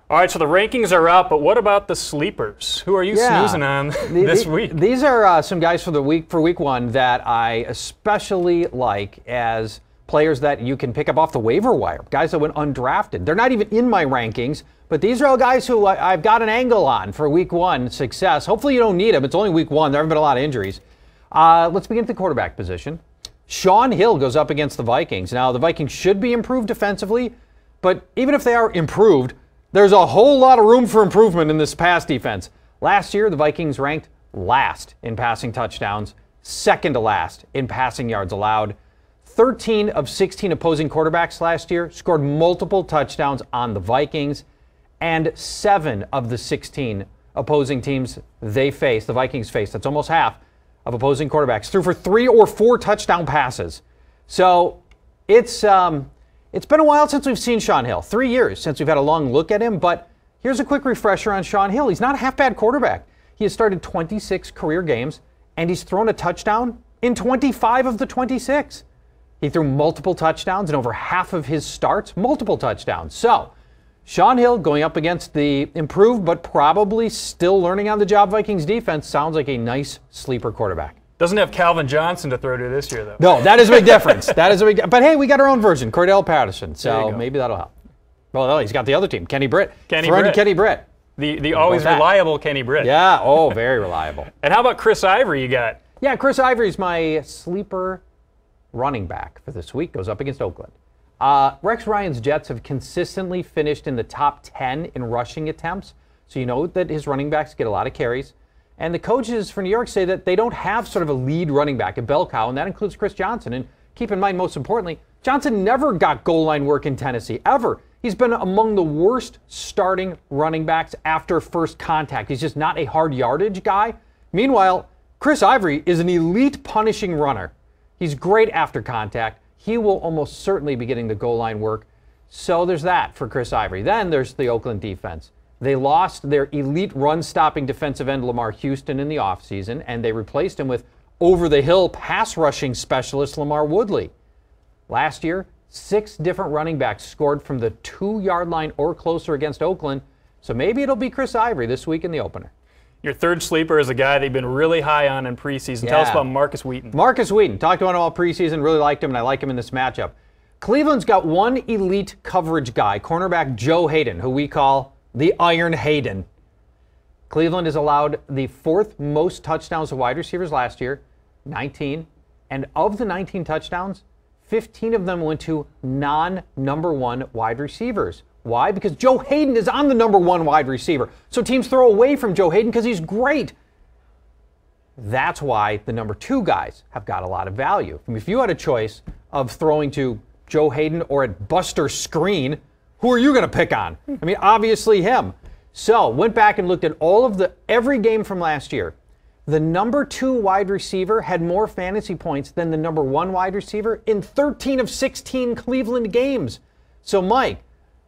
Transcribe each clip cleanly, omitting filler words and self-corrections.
All right, so the rankings are up, but what about the sleepers? Who are you snoozing on this week? These are some guys for week one that I especially like as players that you can pick up off the waiver wire, guys that went undrafted. They're not even in my rankings, but these are all guys who I've got an angle on for week one success. Hopefully you don't need them. It's only week one. There haven't been a lot of injuries. Let's begin at the quarterback position. Shaun Hill goes up against the Vikings. Now, the Vikings should be improved defensively, but even if they are improved, there's a whole lot of room for improvement in this pass defense. Last year, the Vikings ranked last in passing touchdowns, second to last in passing yards allowed. 13 of 16 opposing quarterbacks last year scored multiple touchdowns on the Vikings, and 7 of the 16 opposing teams they faced, the Vikings faced, that's almost half of opposing quarterbacks, threw for 3 or 4 touchdown passes. So it's been a while since we've seen Shaun Hill. 3 years since we've had a long look at him, but here's a quick refresher on Shaun Hill. He's not a half-bad quarterback. He has started 26 career games, and he's thrown a touchdown in 25 of the 26. He threw multiple touchdowns in over half of his starts, multiple touchdowns. So, Shaun Hill going up against the improved but probably still learning on the job Vikings defense sounds like a nice sleeper quarterback. Doesn't have Calvin Johnson to throw to this year, though. No, that is a big difference. But hey, we got our own version, Cordell Patterson, so maybe that'll help. Well, no, he's got the other team, Kenny Britt. Kenny Britt. The always reliable Kenny Britt. Yeah, very reliable. And how about Chris Ivory you got? Yeah, Chris Ivory's my sleeper running back for this week. Goes up against Oakland. Rex Ryan's Jets have consistently finished in the top 10 in rushing attempts, so you know that his running backs get a lot of carries. And the coaches for New York say that they don't have sort of a lead running back, a bell cow, and that includes Chris Johnson. And keep in mind, most importantly, Johnson never got goal line work in Tennessee, ever. He's been among the worst starting running backs after first contact. He's just not a hard yardage guy. Meanwhile, Chris Ivory is an elite punishing runner. He's great after contact. He will almost certainly be getting the goal line work. So there's that for Chris Ivory. Then there's the Oakland defense. They lost their elite run-stopping defensive end Lamar Houston in the offseason, and they replaced him with over-the-hill pass-rushing specialist Lamar Woodley. Last year, 6 different running backs scored from the 2-yard line or closer against Oakland, so maybe it'll be Chris Ivory this week in the opener. Your third sleeper is a guy that you've been really high on in preseason. Yeah. Tell us about Markus Wheaton. Markus Wheaton. Talked to him all preseason, really liked him, and I like him in this matchup. Cleveland's got one elite coverage guy, cornerback Joe Hayden, who we call the Iron Hayden. Cleveland has allowed the 4th most touchdowns to wide receivers last year, 19. And of the 19 touchdowns, 15 of them went to non-number 1 wide receivers. Why? Because Joe Hayden is on the number 1 wide receiver. So teams throw away from Joe Hayden because he's great. That's why the number 2 guys have got a lot of value. I mean, if you had a choice of throwing to Joe Hayden or at Buster Screen, who are you going to pick on? I mean, obviously him. So, went back and looked at every game from last year. The number 2 wide receiver had more fantasy points than the number 1 wide receiver in 13 of 16 Cleveland games. So, Mike,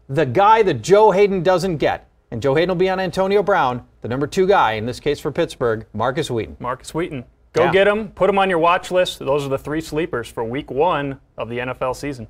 the guy that Joe Hayden doesn't get, and Joe Hayden will be on Antonio Brown, the number 2 guy, in this case for Pittsburgh, Markus Wheaton. Markus Wheaton. Go get him. Put him on your watch list. Those are the 3 sleepers for week 1 of the NFL season.